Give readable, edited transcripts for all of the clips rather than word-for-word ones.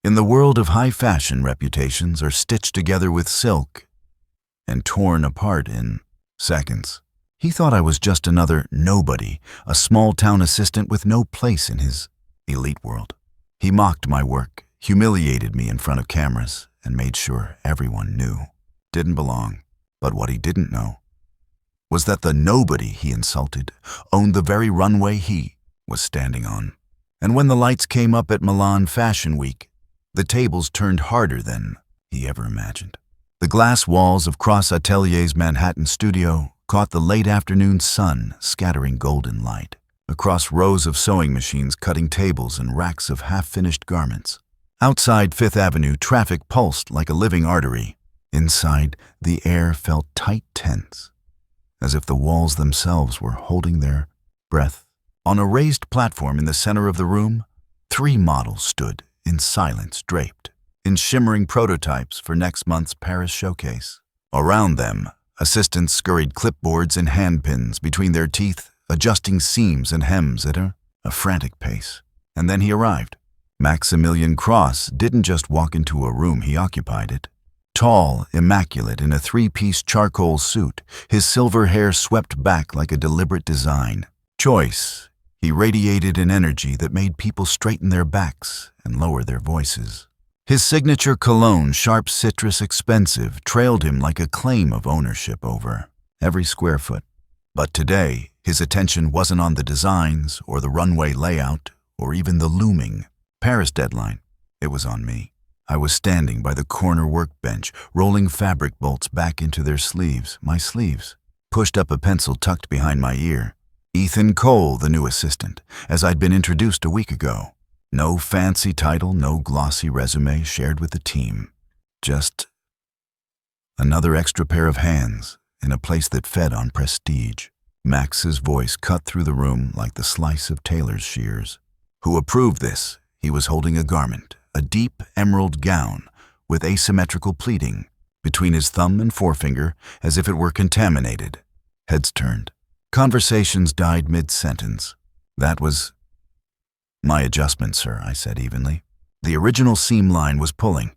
in the world of high fashion, reputations are stitched together with silk and torn apart in seconds. He thought I was just another nobody, a small-town assistant with no place in his elite world. He mocked my work, humiliated me in front of cameras, and made sure everyone knew. Didn't belong. But what he didn't know was that the nobody he insulted owned the very runway he was standing on. And when the lights came up at Milan Fashion Week, the tables turned harder than he ever imagined. The glass walls of Cross Atelier's Manhattan studio caught the late afternoon sun scattering golden light across rows of sewing machines cutting tables and racks of half-finished garments. Outside Fifth Avenue, traffic pulsed like a living artery. Inside, the air felt tight, tense, as if the walls themselves were holding their breath. On a raised platform in the center of the room, 3 models stood in silence, draped in shimmering prototypes for next month's Paris showcase. Around them, assistants scurried clipboards and handpins between their teeth, adjusting seams and hems at a frantic pace. And then he arrived. Maximilian Cross didn't just walk into a room, he occupied it. Tall, immaculate, in a 3-piece charcoal suit, his silver hair swept back like a deliberate design. Choice. He radiated an energy that made people straighten their backs and lower their voices. His signature cologne, sharp citrus expensive, trailed him like a claim of ownership over every square foot. But today, his attention wasn't on the designs or the runway layout or even the looming Paris deadline. It was on me. I was standing by the corner workbench, rolling fabric bolts back into their sleeves, my sleeves, pushed up a pencil tucked behind my ear. Ethan Cole, the new assistant, as I'd been introduced a week ago. No fancy title, no glossy resume shared with the team. Just another extra pair of hands in a place that fed on prestige. Max's voice cut through the room like the slice of tailor's shears. Who approved this? He was holding a garment, a deep emerald gown with asymmetrical pleating between his thumb and forefinger as if it were contaminated. Heads turned. Conversations died mid-sentence. That was my adjustment, sir, I said evenly. The original seam line was pulling.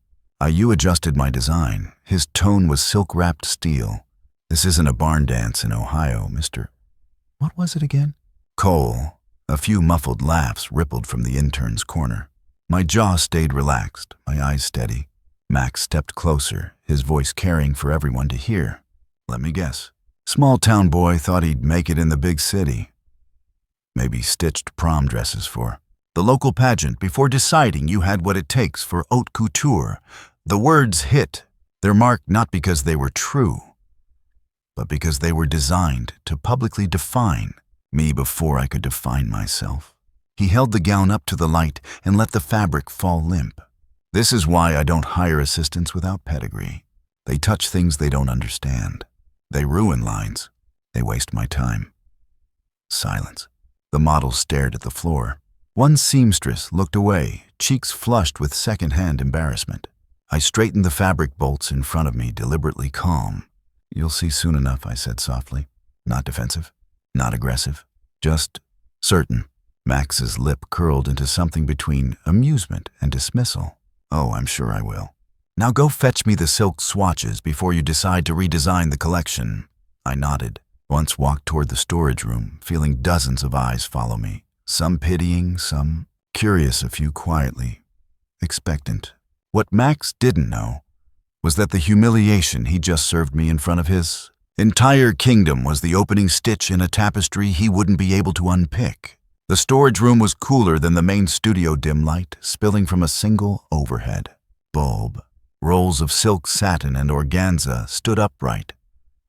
You adjusted my design. His tone was silk-wrapped steel. This isn't a barn dance in Ohio, Mr. What was it again? Cole. A few muffled laughs rippled from the intern's corner. My jaw stayed relaxed, my eyes steady. Max stepped closer, his voice carrying for everyone to hear. Let me guess. Small-town boy thought he'd make it in the big city. Maybe stitched prom dresses for the local pageant before deciding you had what it takes for haute couture. The words hit their mark not because they were true, but because they were designed to publicly define me before I could define myself. He held the gown up to the light and let the fabric fall limp. This is why I don't hire assistants without pedigree. They touch things they don't understand. They ruin lines. They waste my time. Silence. The models stared at the floor. One seamstress looked away, cheeks flushed with second-hand embarrassment. I straightened the fabric bolts in front of me, deliberately calm. You'll see soon enough, I said softly. Not defensive, not aggressive, just certain. Max's lip curled into something between amusement and dismissal. Oh, I'm sure I will. Now go fetch me the silk swatches before you decide to redesign the collection. I nodded, once walked toward the storage room, feeling dozens of eyes follow me. Some pitying, some curious, a few quietly expectant. What Max didn't know was that the humiliation he just served me in front of his entire kingdom was the opening stitch in a tapestry he wouldn't be able to unpick. The storage room was cooler than the main studio dim light, spilling from a single overhead bulb. Rolls of silk satin and organza stood upright,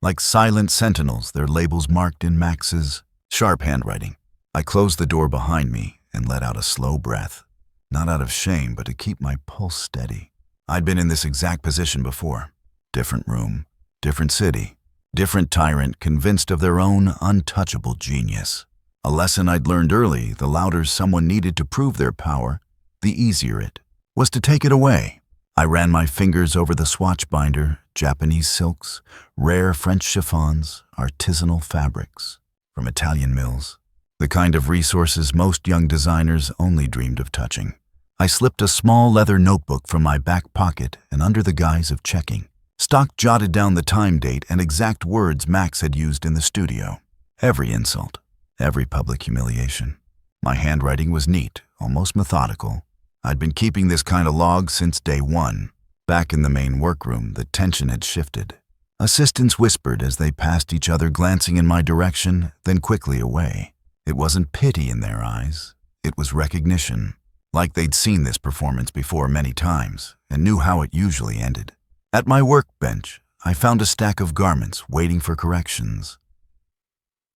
like silent sentinels, their labels marked in Max's sharp handwriting. I closed the door behind me and let out a slow breath, not out of shame, but to keep my pulse steady. I'd been in this exact position before. Different room, different city, different tyrant convinced of their own untouchable genius. A lesson I'd learned early: the louder someone needed to prove their power, the easier it was to take it away. I ran my fingers over the swatch binder, Japanese silks, rare French chiffons, artisanal fabrics from Italian mills, the kind of resources most young designers only dreamed of touching. I slipped a small leather notebook from my back pocket and under the guise of checking. Stock jotted down the time date and exact words Max had used in the studio. Every insult, every public humiliation. My handwriting was neat, almost methodical. I'd been keeping this kind of log since day one. Back in the main workroom, the tension had shifted. Assistants whispered as they passed each other, glancing in my direction, then quickly away. It wasn't pity in their eyes. It was recognition, like they'd seen this performance before many times and knew how it usually ended. At my workbench, I found a stack of garments waiting for corrections.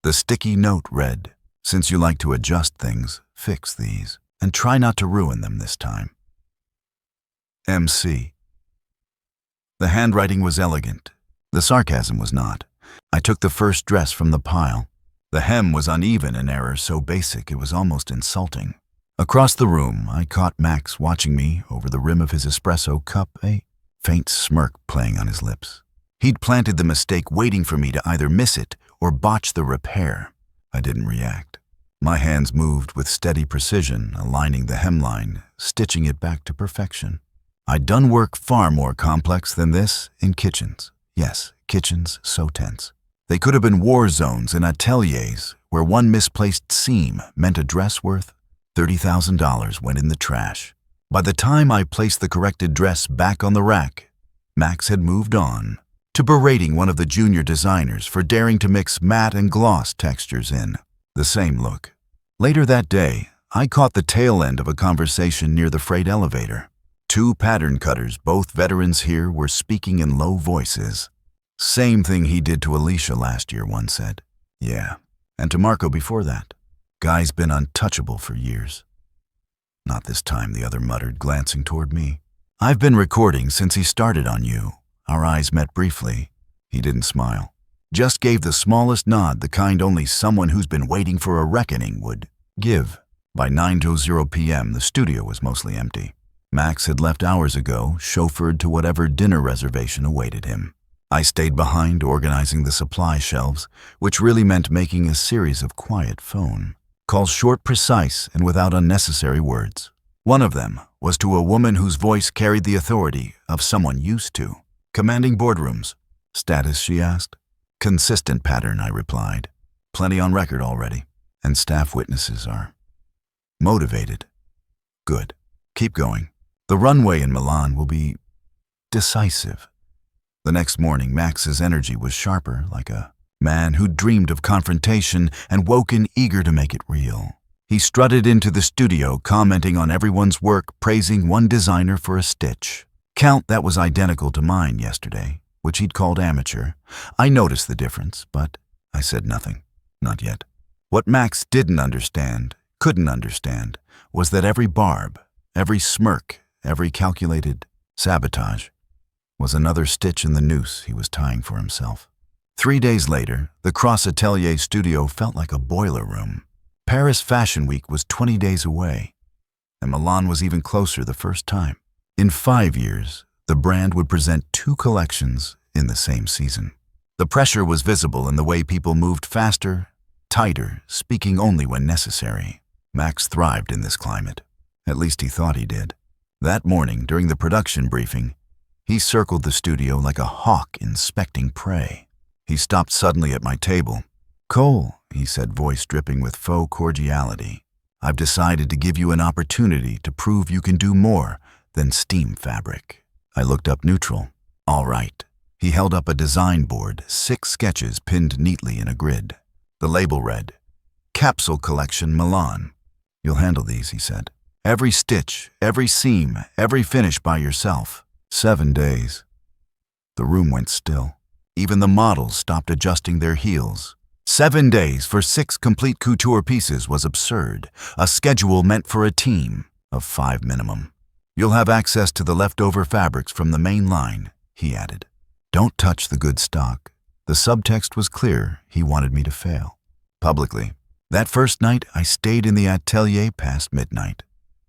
The sticky note read, "Since you like to adjust things, fix these, and try not to ruin them this time. MC." The handwriting was elegant. The sarcasm was not. I took the first dress from the pile. The hem was uneven, an error so basic it was almost insulting. Across the room, I caught Max watching me over the rim of his espresso cup, a faint smirk playing on his lips. He'd planted the mistake waiting for me to either miss it or botch the repair. I didn't react. My hands moved with steady precision, aligning the hemline, stitching it back to perfection. I'd done work far more complex than this in kitchens. Yes, kitchens so tense. They could have been war zones and ateliers where one misplaced seam meant a dress worth $30,000 went in the trash. By the time I placed the corrected dress back on the rack, Max had moved on to berating one of the junior designers for daring to mix matte and gloss textures in the same look. Later that day, I caught the tail end of a conversation near the freight elevator. Two pattern cutters, both veterans here, were speaking in low voices. "Same thing he did to Alicia last year," one said. "Yeah, and to Marco before that. Guy's been untouchable for years." "Not this time," the other muttered, glancing toward me. "I've been recording since he started on you." Our eyes met briefly. He didn't smile. Just gave the smallest nod, the kind only someone who's been waiting for a reckoning would give. By 9:00 p.m., the studio was mostly empty. Max had left hours ago, chauffeured to whatever dinner reservation awaited him. I stayed behind, organizing the supply shelves, which really meant making a series of quiet phone calls, short, precise, and without unnecessary words. One of them was to a woman whose voice carried the authority of someone used to commanding boardrooms. "Status?" she asked. "Consistent pattern," I replied. "Plenty on record already, and staff witnesses are motivated." "Good. Keep going. The runway in Milan will be decisive." The next morning, Max's energy was sharper, like a man who'd dreamed of confrontation and woken eager to make it real. He strutted into the studio, commenting on everyone's work, praising one designer for a stitch. Count that was identical to mine yesterday, which he'd called amateur. I noticed the difference, but I said nothing. Not yet. What Max didn't understand, couldn't understand, was that every barb, every smirk, every calculated sabotage was another stitch in the noose he was tying for himself. 3 days later, the Cross Atelier studio felt like a boiler room. Paris Fashion Week was 20 days away, and Milan was even closer the first time. In 5 years, the brand would present 2 collections in the same season. The pressure was visible in the way people moved faster, tighter, speaking only when necessary. Max thrived in this climate. At least he thought he did. That morning, during the production briefing, he circled the studio like a hawk inspecting prey. He stopped suddenly at my table. "Cole," he said, voice dripping with faux cordiality, "I've decided to give you an opportunity to prove you can do more than steam fabric." I looked up neutral. "All right." He held up a design board, 6 sketches pinned neatly in a grid. The label read, "Capsule Collection Milan." "You'll handle these," he said. "Every stitch, every seam, every finish by yourself. 7 days." The room went still. Even the models stopped adjusting their heels. 7 days for 6 complete couture pieces was absurd, a schedule meant for a team of 5 minimum. "You'll have access to the leftover fabrics from the main line," he added. "Don't touch the good stock." The subtext was clear. He wanted me to fail. Publicly. That first night, I stayed in the atelier past midnight.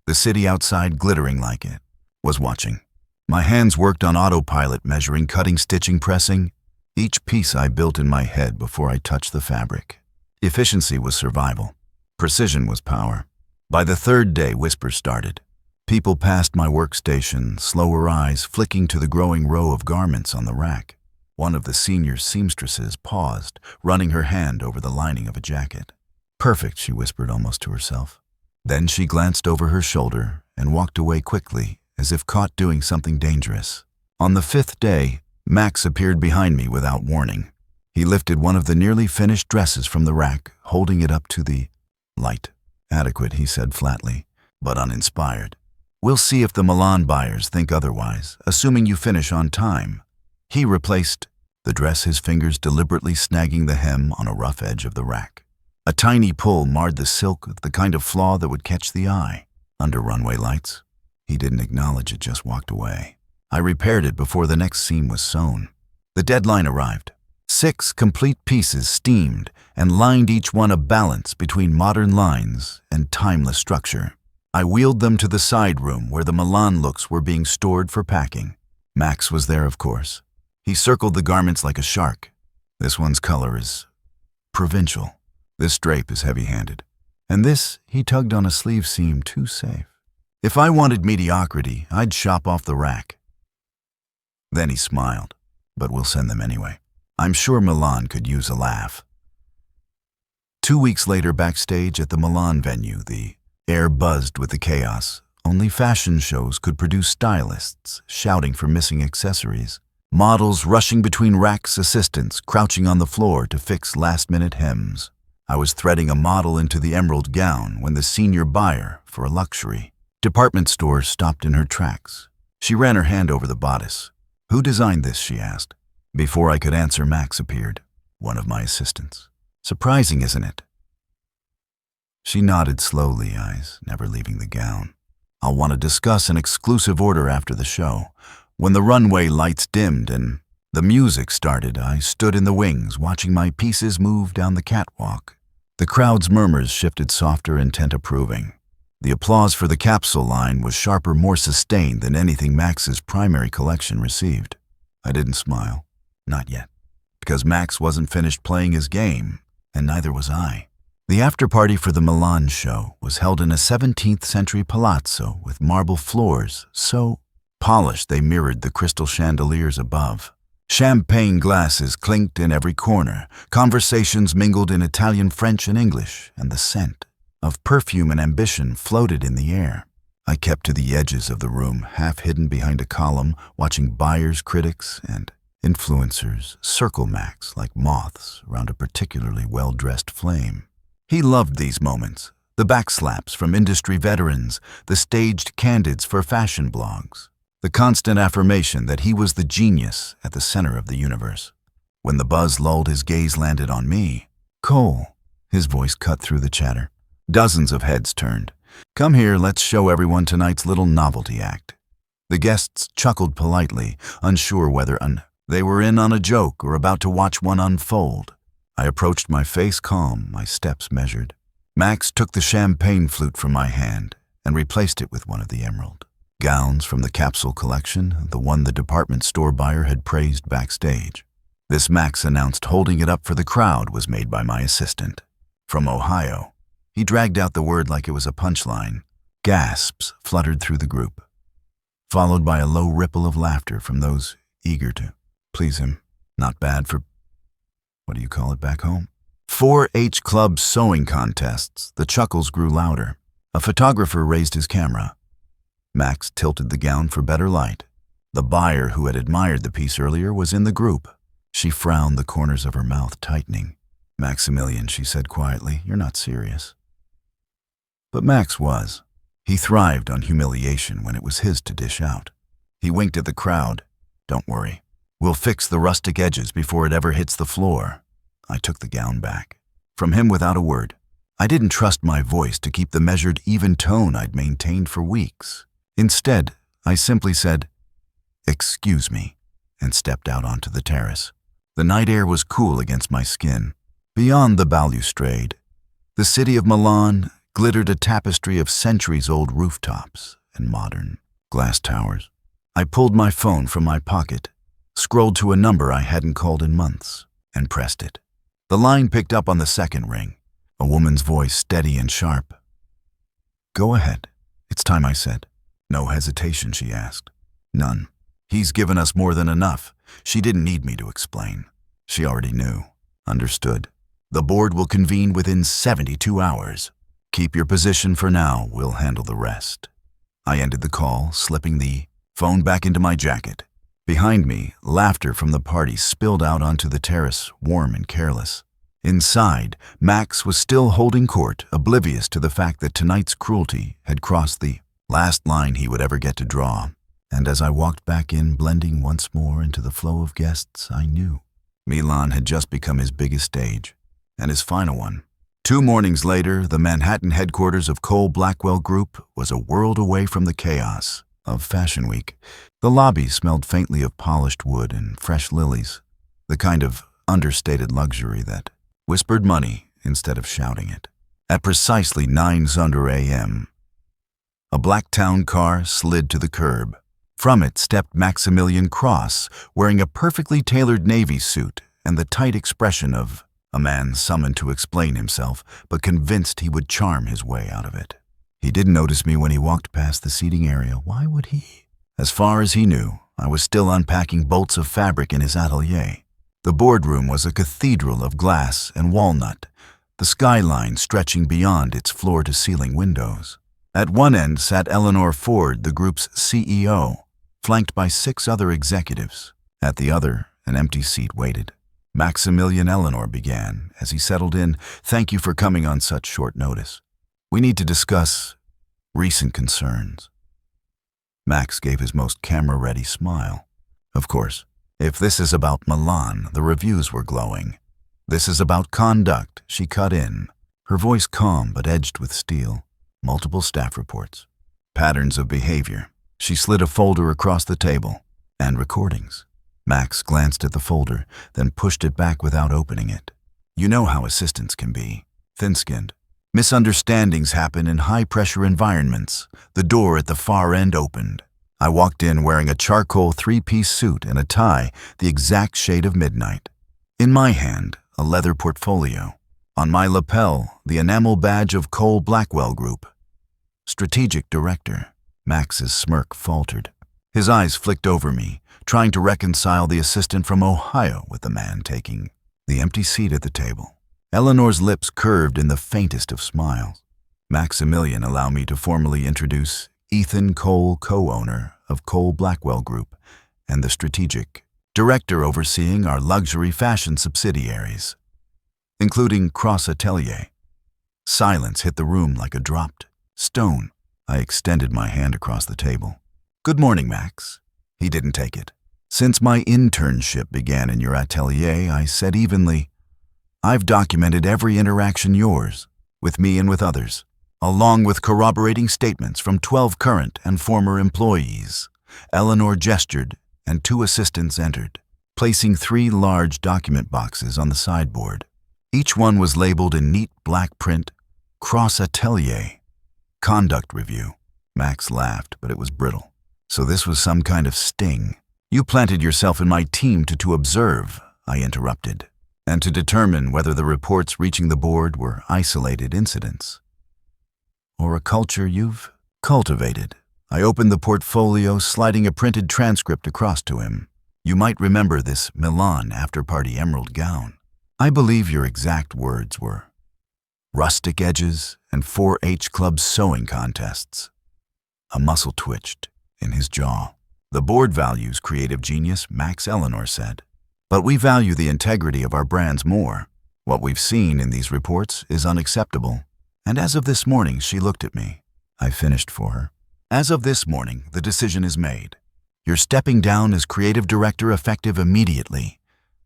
The city outside, glittering like it, was watching. My hands worked on autopilot, measuring, cutting, stitching, pressing. Each piece I built in my head before I touched the fabric. Efficiency was survival. Precision was power. By the 3rd day, whispers started. People passed my workstation, slower eyes flicking to the growing row of garments on the rack. One of the senior seamstresses paused, running her hand over the lining of a jacket. "Perfect," she whispered almost to herself. Then she glanced over her shoulder and walked away quickly, as if caught doing something dangerous. On the 5th day, Max appeared behind me without warning. He lifted one of the nearly finished dresses from the rack, holding it up to the light. "Adequate," he said flatly, but uninspired. "We'll see if the Milan buyers think otherwise, assuming you finish on time." He replaced the dress, his fingers deliberately snagging the hem on a rough edge of the rack. A tiny pull marred the silk, the kind of flaw that would catch the eye. Under runway lights, he didn't acknowledge it, just walked away. I repaired it before the next seam was sewn. The deadline arrived. 6 complete pieces steamed and lined, each one a balance between modern lines and timeless structure. I wheeled them to the side room where the Milan looks were being stored for packing. Max was there, of course. He circled the garments like a shark. "This one's color is provincial. This drape is heavy-handed. And this," he tugged on a sleeve seam, "too safe. If I wanted mediocrity, I'd shop off the rack." Then he smiled. "But we'll send them anyway. I'm sure Milan could use a laugh." 2 weeks later, backstage at the Milan venue, the air buzzed with the chaos. Only fashion shows could produce stylists shouting for missing accessories, models rushing between racks, assistants crouching on the floor to fix last-minute hems. I was threading a model into the emerald gown when the senior buyer for a luxury department store stopped in her tracks. She ran her hand over the bodice. "Who designed this?" she asked. Before I could answer, Max appeared, one of my assistants. "Surprising, isn't it?" She nodded slowly, eyes never leaving the gown. "I'll want to discuss an exclusive order after the show." When the runway lights dimmed and the music started, I stood in the wings, watching my pieces move down the catwalk. The crowd's murmurs shifted, softer, intent approving. The applause for the capsule line was sharper, more sustained than anything Max's primary collection received. I didn't smile. Not yet. Because Max wasn't finished playing his game, and neither was I. The after-party for the Milan show was held in a 17th century palazzo with marble floors so polished they mirrored the crystal chandeliers above. Champagne glasses clinked in every corner, conversations mingled in Italian, French, and English, and the scent of perfume and ambition floated in the air. I kept to the edges of the room, half hidden behind a column, watching buyers, critics, and influencers circle Max like moths around a particularly well-dressed flame. He loved these moments, the backslaps from industry veterans, the staged candids for fashion blogs, the constant affirmation that he was the genius at the center of the universe. When the buzz lulled, his gaze landed on me. "Cole," his voice cut through the chatter. Dozens of heads turned. "Come here, let's show everyone tonight's little novelty act." The guests chuckled politely, unsure whether they were in on a joke or about to watch one unfold. I approached, my face calm, my steps measured. Max took the champagne flute from my hand and replaced it with one of the emerald gowns from the capsule collection, the one the department store buyer had praised backstage. This, Max announced, holding it up for the crowd, was made by my assistant. From Ohio. He dragged out the word like it was a punchline. Gasps fluttered through the group, followed by a low ripple of laughter from those eager to please him. Not bad for, what do you call it back home? 4-H Club sewing contests. The chuckles grew louder. A photographer raised his camera. Max tilted the gown for better light. The buyer who had admired the piece earlier was in the group. She frowned, the corners of her mouth tightening. "Maximilian," she said quietly, "you're not serious." But Max was. He thrived on humiliation when it was his to dish out. He winked at the crowd. "Don't worry. We'll fix the rustic edges before it ever hits the floor." I took the gown back. From him without a word. I didn't trust my voice to keep the measured, even tone I'd maintained for weeks. Instead, I simply said, "Excuse me," and stepped out onto the terrace. The night air was cool against my skin. Beyond the balustrade, the city of Milan glittered, a tapestry of centuries-old rooftops and modern glass towers. I pulled my phone from my pocket, scrolled to a number I hadn't called in months, and pressed it. The line picked up on the second ring, a woman's voice steady and sharp. "Go ahead. It's time," I said. No hesitation, she asked. None. He's given us more than enough. She didn't need me to explain. She already knew. Understood. The board will convene within 72 hours. Keep your position for now. We'll handle the rest. I ended the call, slipping the phone back into my jacket. Behind me, laughter from the party spilled out onto the terrace, warm and careless. Inside, Max was still holding court, oblivious to the fact that tonight's cruelty had crossed the last line he would ever get to draw. And as I walked back in, blending once more into the flow of guests, I knew Milan had just become his biggest stage, and his final one. 2 mornings later, the Manhattan headquarters of Cole Blackwell Group was a world away from the chaos of Fashion Week. The lobby smelled faintly of polished wood and fresh lilies, the kind of understated luxury that whispered money instead of shouting it. At precisely 9:00 a.m., a black town car slid to the curb. From it stepped Maximilian Cross, wearing a perfectly tailored navy suit and the tight expression of a man summoned to explain himself, but convinced he would charm his way out of it. He didn't notice me when he walked past the seating area. Why would he? As far as he knew, I was still unpacking bolts of fabric in his atelier. The boardroom was a cathedral of glass and walnut, the skyline stretching beyond its floor-to-ceiling windows. At one end sat Eleanor Ford, the group's CEO, flanked by 6 other executives. At the other, an empty seat waited. Maximilian Eleanor began, as he settled in. Thank you for coming on such short notice. We need to discuss recent concerns. Max gave his most camera-ready smile. Of course, if this is about Milan, the reviews were glowing. This is about conduct, she cut in, her voice calm but edged with steel. Multiple staff reports. Patterns of behavior. She slid a folder across the table. And recordings. Max glanced at the folder, then pushed it back without opening it. You know how assistants can be. Thin-skinned. Misunderstandings happen in high-pressure environments. The door at the far end opened. I walked in wearing a charcoal 3-piece suit and a tie, the exact shade of midnight. In my hand, a leather portfolio. On my lapel, the enamel badge of Cole Blackwell Group. Strategic Director. Max's smirk faltered. His eyes flicked over me, trying to reconcile the assistant from Ohio with the man taking the empty seat at the table. Eleanor's lips curved in the faintest of smiles. Maximilian allowed me to formally introduce Ethan Cole, co-owner of Cole Blackwell Group, and the Strategic Director overseeing our luxury fashion subsidiaries, including Cross Atelier. Silence hit the room like a dropped stone. I extended my hand across the table. Good morning, Max. He didn't take it. Since my internship began in your atelier, I said evenly, I've documented every interaction yours, with me and with others, along with corroborating statements from 12 current and former employees. Eleanor gestured, and 2 assistants entered, placing 3 large document boxes on the sideboard. Each one was labeled in neat black print, Cross Atelier. Conduct review. Max laughed, but it was brittle. So this was some kind of sting. You planted yourself in my team to observe, I interrupted, and to determine whether the reports reaching the board were isolated incidents or a culture you've cultivated. I opened the portfolio, sliding a printed transcript across to him. You might remember this Milan after-party emerald gown. I believe your exact words were rustic edges and 4-H Club sewing contests. A muscle twitched in his jaw. The board values creative genius, Max Eleanor said. But we value the integrity of our brands more. What we've seen in these reports is unacceptable. And as of this morning, she looked at me. I finished for her. As of this morning, the decision is made. You're stepping down as creative director effective immediately.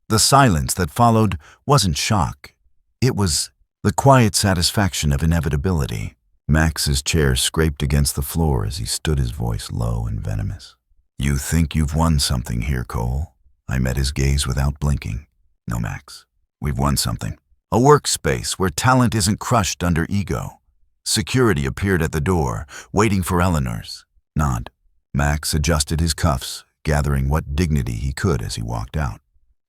The silence that followed wasn't shock. It was the quiet satisfaction of inevitability. Max's chair scraped against the floor as he stood, his voice low and venomous. You think you've won something here, Cole? I met his gaze without blinking. No, Max. We've won something. A workspace where talent isn't crushed under ego. Security appeared at the door, waiting for Eleanor's nod. Max adjusted his cuffs, gathering what dignity he could as he walked out.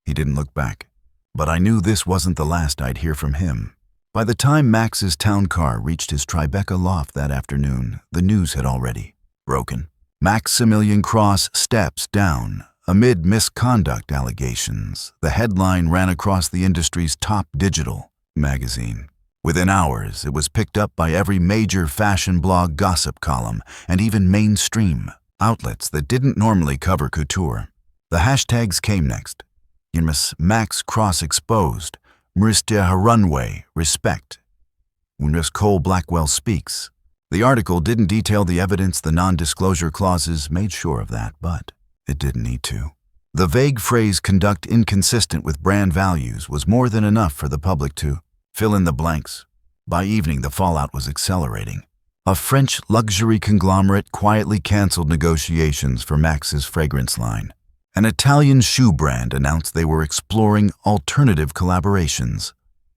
He didn't look back, but I knew this wasn't the last I'd hear from him. By the time Max's town car reached his Tribeca loft that afternoon, the news had already broken. Maximilian Cross steps down. Amid misconduct allegations, the headline ran across the industry's top digital magazine. Within hours, it was picked up by every major fashion blog gossip column and even mainstream outlets that didn't normally cover couture. The hashtags came next. Max Cross exposed. Mr. Runway, respect. Miss Cole Blackwell speaks. The article didn't detail the evidence. The non-disclosure clauses made sure of that, but it didn't need to. The vague phrase "conduct inconsistent with brand values" was more than enough for the public to fill in the blanks. By evening, the fallout was accelerating. A French luxury conglomerate quietly canceled negotiations for Max's fragrance line. An Italian shoe brand announced they were exploring alternative collaborations.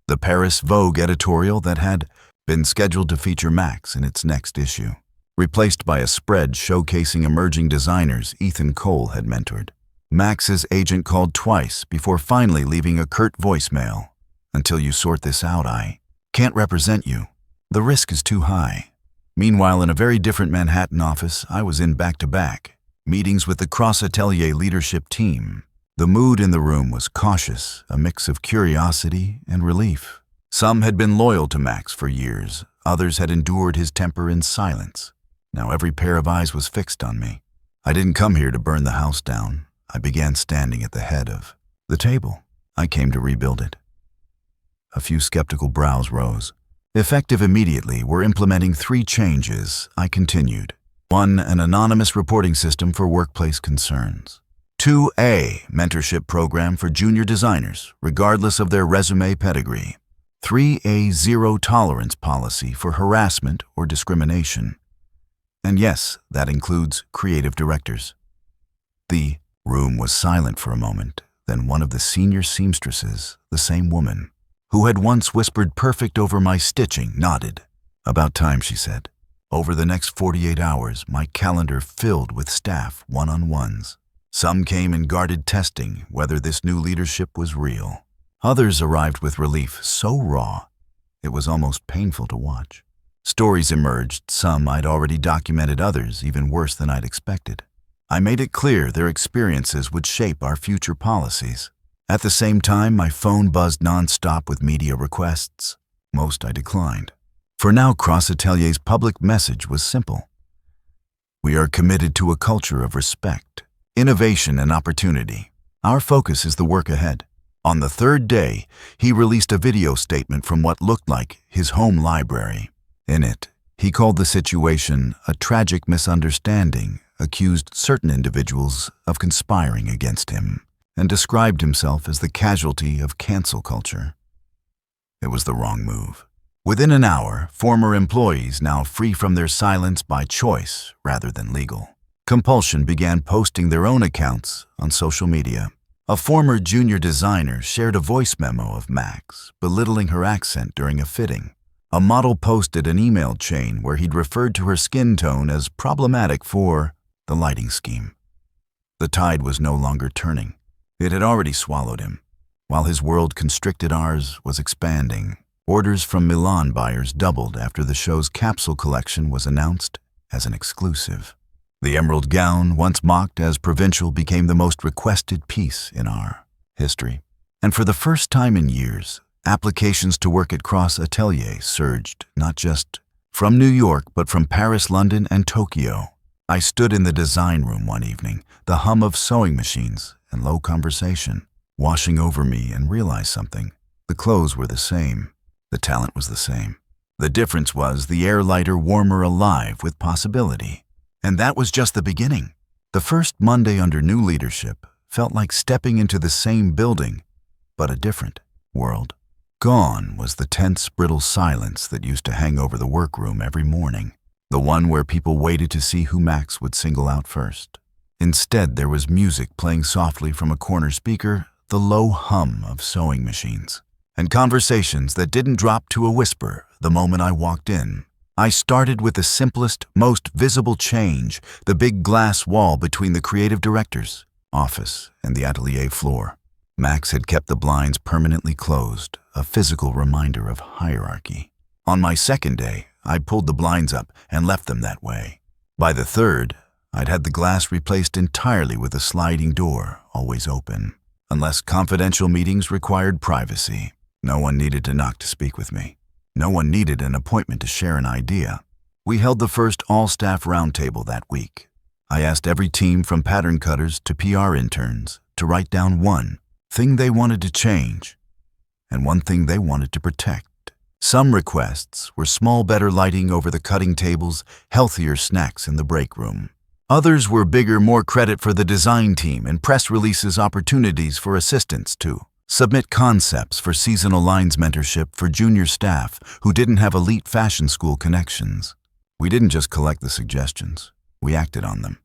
The Paris Vogue editorial that had been scheduled to feature Max in its next issue, replaced by a spread showcasing emerging designers Ethan Cole had mentored. Max's agent called twice before finally leaving a curt voicemail. "Until you sort this out, I can't represent you. The risk is too high." Meanwhile, in a very different Manhattan office, I was in back-to-back meetings with the Cross Atelier leadership team. The mood in the room was cautious, a mix of curiosity and relief. Some had been loyal to Max for years, others had endured his temper in silence. Now every pair of eyes was fixed on me. I didn't come here to burn the house down. I began standing at the head of the table. I came to rebuild it. A few skeptical brows rose. Effective immediately, we're implementing 3 changes, I continued. 1, an anonymous reporting system for workplace concerns. 2, a mentorship program for junior designers, regardless of their resume pedigree. 3, a zero-tolerance policy for harassment or discrimination. And yes, that includes creative directors. The room was silent for a moment. Then one of the senior seamstresses, the same woman, who had once whispered perfect over my stitching, nodded. "About time," she said. Over the next 48 hours, my calendar filled with staff one-on-ones. Some came in guarded testing whether this new leadership was real. Others arrived with relief so raw, it was almost painful to watch. Stories emerged, some I'd already documented, others even worse than I'd expected. I made it clear their experiences would shape our future policies. At the same time, my phone buzzed nonstop with media requests. Most I declined. For now, Cross Atelier's public message was simple. We are committed to a culture of respect, innovation, and opportunity. Our focus is the work ahead. On the 3rd day, he released a video statement from what looked like his home library. In it, he called the situation a tragic misunderstanding, accused certain individuals of conspiring against him, and described himself as the casualty of cancel culture. It was the wrong move. Within an hour, former employees, now free from their silence by choice rather than legal compulsion, began posting their own accounts on social media. A former junior designer shared a voice memo of Max, belittling her accent during a fitting. A model posted an email chain where he'd referred to her skin tone as problematic for the lighting scheme. The tide was no longer turning. It had already swallowed him. While his world constricted, ours was expanding. Orders from Milan buyers doubled after the show's capsule collection was announced as an exclusive. The emerald gown, once mocked as provincial, became the most requested piece in our history. And for the first time in years, applications to work at Cross Atelier surged, not just from New York, but from Paris, London, and Tokyo. I stood in the design room one evening, the hum of sewing machines and low conversation washing over me, and realized something. The clothes were the same. The talent was the same. The difference was the air lighter, warmer, alive with possibility. And that was just the beginning. The first Monday under new leadership felt like stepping into the same building, but a different world. Gone was the tense, brittle silence that used to hang over the workroom every morning, the one where people waited to see who Max would single out first. Instead, there was music playing softly from a corner speaker, the low hum of sewing machines, and conversations that didn't drop to a whisper the moment I walked in. I started with the simplest, most visible change, the big glass wall between the creative director's office and the atelier floor. Max had kept the blinds permanently closed, a physical reminder of hierarchy. On my second day, I pulled the blinds up and left them that way. By the third, I'd had the glass replaced entirely with a sliding door, always open. Unless confidential meetings required privacy, no one needed to knock to speak with me. No one needed an appointment to share an idea. We held the first all-staff roundtable that week. I asked every team from pattern cutters to PR interns to write down one thing they wanted to change and one thing they wanted to protect. Some requests were small, better lighting over the cutting tables, healthier snacks in the break room. Others were bigger, more credit for the design team and press releases, opportunities for assistants to submit concepts for seasonal lines mentorship for junior staff who didn't have elite fashion school connections. We didn't just collect the suggestions, we acted on them,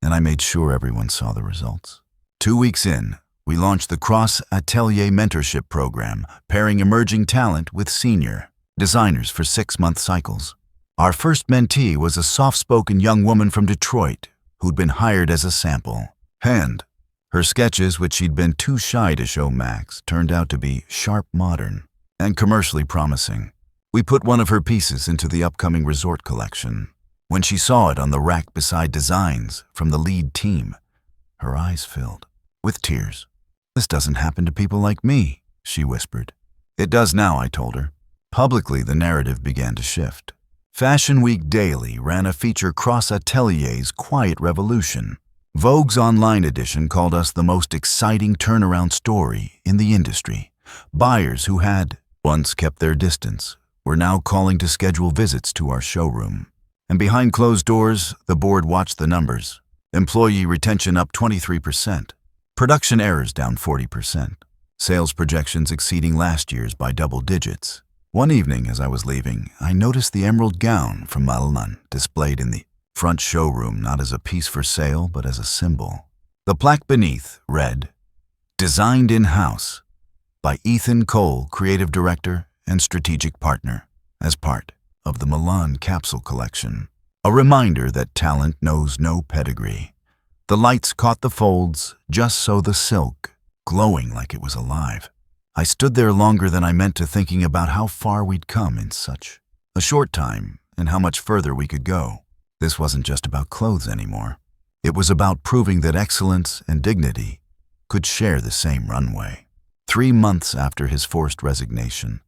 and I made sure everyone saw the results. 2 weeks in, we launched the Atelier mentorship program, pairing emerging talent with senior designers for 6-month cycles. Our first mentee was a soft-spoken young woman from Detroit who'd been hired as a sample hand. Her sketches, which she'd been too shy to show Max, turned out to be sharp, modern, and commercially promising. We put one of her pieces into the upcoming resort collection. When she saw it on the rack beside designs from the lead team, her eyes filled with tears. "This doesn't happen to people like me," she whispered. "It does now," I told her. Publicly, the narrative began to shift. Fashion Week Daily ran a feature Atelier's Quiet Revolution. Vogue's online edition called us the most exciting turnaround story in the industry. Buyers who had once kept their distance were now calling to schedule visits to our showroom. And behind closed doors, the board watched the numbers. Employee retention up 23%. Production errors down 40%. Sales projections exceeding last year's by double digits. One evening, as I was leaving, I noticed the emerald gown from Milan displayed in the front showroom, not as a piece for sale, but as a symbol. The plaque beneath read, "Designed in-house by Ethan Cole, creative director and strategic partner, as part of the Milan capsule collection." A reminder that talent knows no pedigree. The lights caught the folds, just so the silk, glowing like it was alive. I stood there longer than I meant to, thinking about how far we'd come in such a short time and how much further we could go. This wasn't just about clothes anymore. It was about proving that excellence and dignity could share the same runway. 3 months after his forced resignation,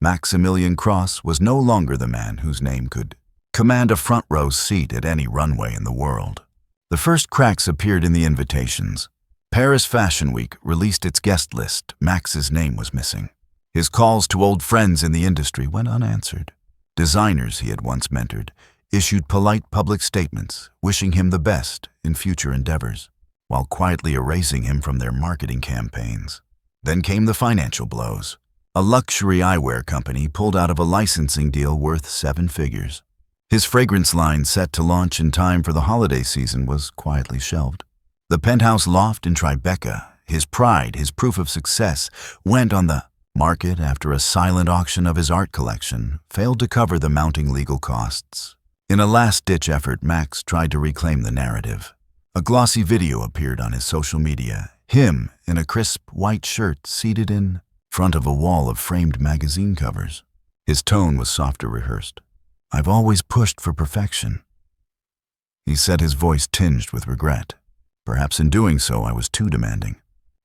Maximilian Cross was no longer the man whose name could command a front-row seat at any runway in the world. The first cracks appeared in the invitations. Paris Fashion Week released its guest list. Max's name was missing. His calls to old friends in the industry went unanswered. Designers he had once mentored issued polite public statements wishing him the best in future endeavors, while quietly erasing him from their marketing campaigns. Then came the financial blows. A luxury eyewear company pulled out of a licensing deal worth 7 figures. His fragrance line, set to launch in time for the holiday season, was quietly shelved. The penthouse loft in Tribeca, his pride, his proof of success, went on the market after a silent auction of his art collection failed to cover the mounting legal costs. In a last-ditch effort, Max tried to reclaim the narrative. A glossy video appeared on his social media, him in a crisp white shirt seated in front of a wall of framed magazine covers. His tone was softer, rehearsed. "I've always pushed for perfection," he said, his voice tinged with regret. "Perhaps in doing so I was too demanding,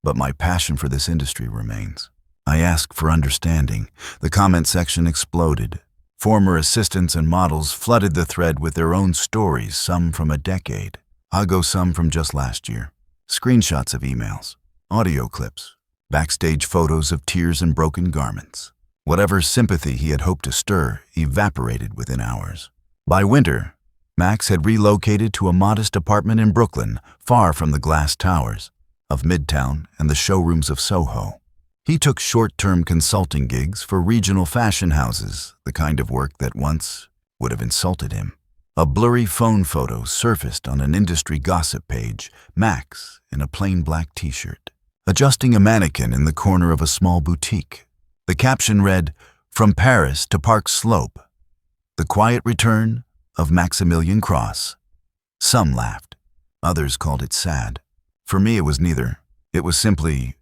but my passion for this industry remains." I asked for understanding. The comment section exploded. Former assistants and models flooded the thread with their own stories, some from a decade ago, some from just last year. Screenshots of emails, audio clips, backstage photos of tears and broken garments. Whatever sympathy he had hoped to stir evaporated within hours. By winter, Max had relocated to a modest apartment in Brooklyn, far from the glass towers of Midtown and the showrooms of Soho. He took short-term consulting gigs for regional fashion houses, the kind of work that once would have insulted him. A blurry phone photo surfaced on an industry gossip page, Max in a plain black t-shirt, adjusting a mannequin in the corner of a small boutique. The caption read, "From Paris to Park Slope, the quiet return of Maximilian Cross." Some laughed. Others called it sad. For me, it was neither. It was simply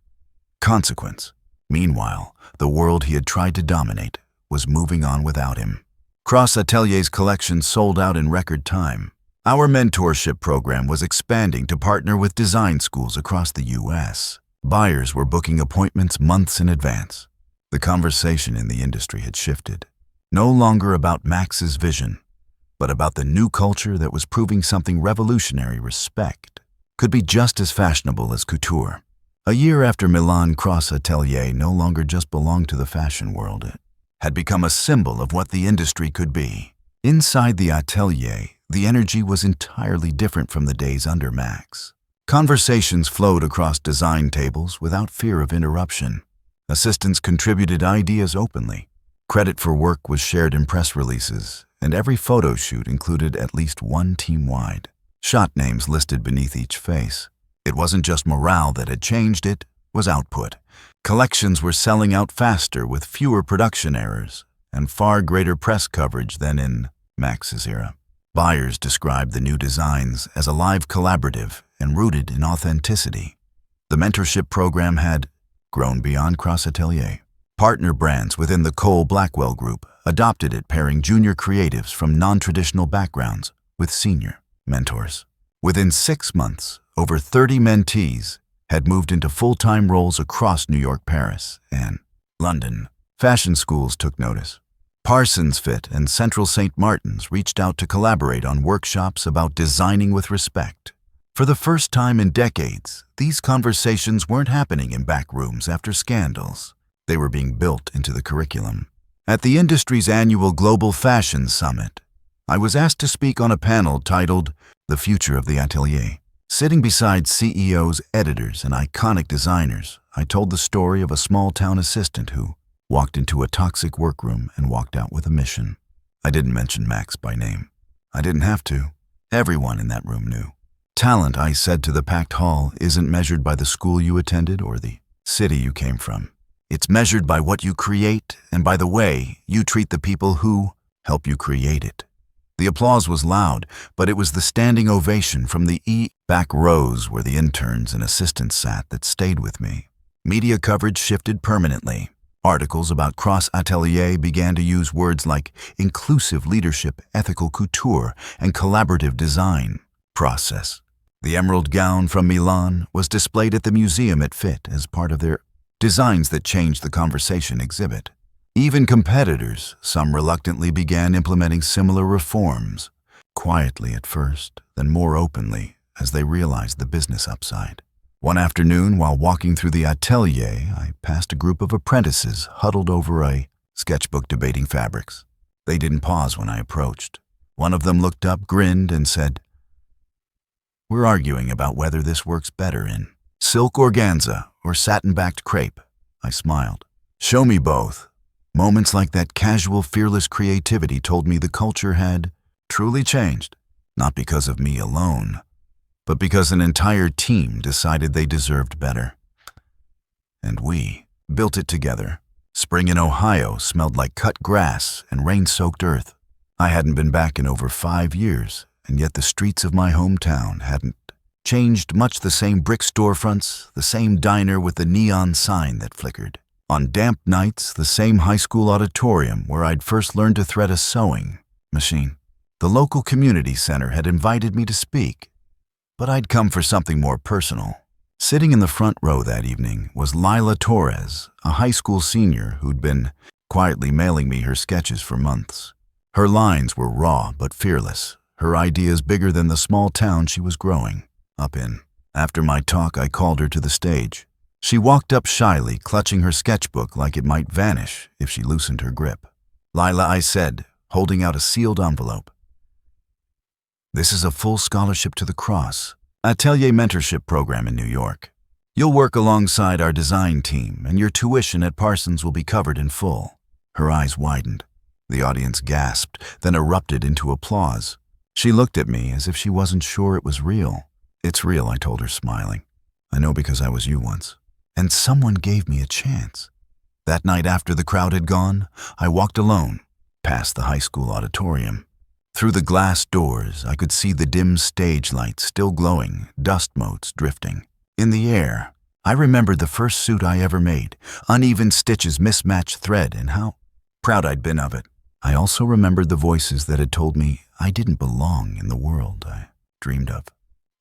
consequence. Meanwhile, the world he had tried to dominate was moving on without him. Atelier's collection sold out in record time. Our mentorship program was expanding to partner with design schools across the U.S. Buyers were booking appointments months in advance. The conversation in the industry had shifted. No longer about Max's vision, but about the new culture that was proving something revolutionary. Respect could be just as fashionable as couture. A year after Milan, atelier no longer just belonged to the fashion world. It had become a symbol of what the industry could be. Inside the atelier, the energy was entirely different from the days under Max. Conversations flowed across design tables without fear of interruption. Assistants contributed ideas openly. Credit for work was shared in press releases, and every photo shoot included at least one team-wide shot names listed beneath each face. It wasn't just morale that had changed, it was output. Collections were selling out faster with fewer production errors and far greater press coverage than in Max's era. Buyers described the new designs as a live collaborative and rooted in authenticity. The mentorship program had grown beyond atelier. Partner brands within the Cole-Blackwell Group adopted it, pairing junior creatives from non-traditional backgrounds with senior mentors. Within 6 months, over 30 mentees had moved into full-time roles across New York, Paris, and London. Fashion schools took notice. Parsons Fit and Central St. Martin's reached out to collaborate on workshops about designing with respect. For the first time in decades, these conversations weren't happening in back rooms after scandals. They were being built into the curriculum. At the industry's annual Global Fashion Summit, I was asked to speak on a panel titled The Future of the Atelier. Sitting beside CEOs, editors, and iconic designers, I told the story of a small-town assistant who walked into a toxic workroom and walked out with a mission. I didn't mention Max by name. I didn't have to. Everyone in that room knew. Talent, I said to the packed hall, isn't measured by the school you attended or the city you came from. It's measured by what you create and by the way you treat the people who help you create it. The applause was loud, but it was the standing ovation from the back rows where the interns and assistants sat that stayed with me. Media coverage shifted permanently. Articles about atelier began to use words like inclusive leadership, ethical couture, and collaborative design process. The emerald gown from Milan was displayed at the museum at FIT as part of their Designs That Changed the Conversation exhibit. Even competitors, some reluctantly, began implementing similar reforms, quietly at first, then more openly as they realized the business upside. One afternoon, while walking through the atelier, I passed a group of apprentices huddled over a sketchbook debating fabrics. They didn't pause when I approached. One of them looked up, grinned, and said, "We're arguing about whether this works better in silk organza or satin-backed crepe." I smiled. "Show me both." Moments like that casual, fearless creativity told me the culture had truly changed, not because of me alone, but because an entire team decided they deserved better. And we built it together. Spring in Ohio smelled like cut grass and rain-soaked earth. I hadn't been back in over 5 years, and yet the streets of my hometown hadn't changed much. The same brick storefronts, the same diner with the neon sign that flickered. On damp nights, the same high school auditorium where I'd first learned to thread a sewing machine. The local community center had invited me to speak, but I'd come for something more personal. Sitting in the front row that evening was Lila Torres, a high school senior who'd been quietly mailing me her sketches for months. Her lines were raw but fearless, her ideas bigger than the small town she was growing up in. After my talk, I called her to the stage. She walked up shyly, clutching her sketchbook like it might vanish if she loosened her grip. "Lila," I said, holding out a sealed envelope. "This is a full scholarship to the Atelier mentorship program in New York. You'll work alongside our design team, and your tuition at Parsons will be covered in full." Her eyes widened. The audience gasped, then erupted into applause. She looked at me as if she wasn't sure it was real. "It's real," I told her, smiling. "I know because I was you once. And someone gave me a chance." That night, after the crowd had gone, I walked alone, past the high school auditorium. Through the glass doors, I could see the dim stage lights still glowing, dust motes drifting. In the air, I remembered the first suit I ever made, uneven stitches, mismatched thread, and how proud I'd been of it. I also remembered the voices that had told me I didn't belong in the world I dreamed of.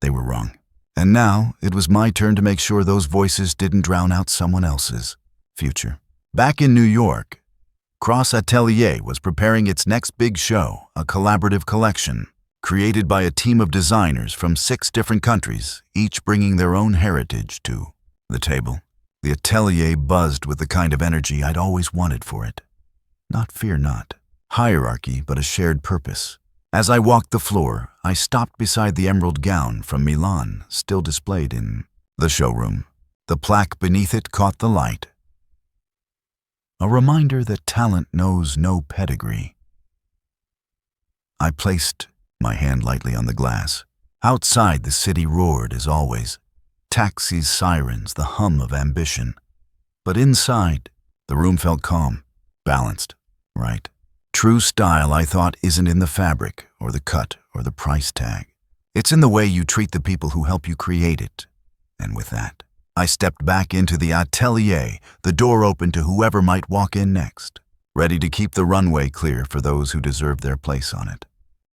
They were wrong. And now it was my turn to make sure those voices didn't drown out someone else's future. Back in New York, Atelier was preparing its next big show, a collaborative collection, created by a team of designers from 6 different countries, each bringing their own heritage to the table. The atelier buzzed with the kind of energy I'd always wanted for it. Not fear not, hierarchy, but a shared purpose. As I walked the floor, I stopped beside the emerald gown from Milan, still displayed in the showroom. The plaque beneath it caught the light. A reminder that talent knows no pedigree. I placed my hand lightly on the glass. Outside, the city roared as always. Taxis, sirens, the hum of ambition. But inside, the room felt calm, balanced, right. True style, I thought, isn't in the fabric or the cut or the price tag. It's in the way you treat the people who help you create it. And with that, I stepped back into the atelier, the door open to whoever might walk in next, ready to keep the runway clear for those who deserved their place on it.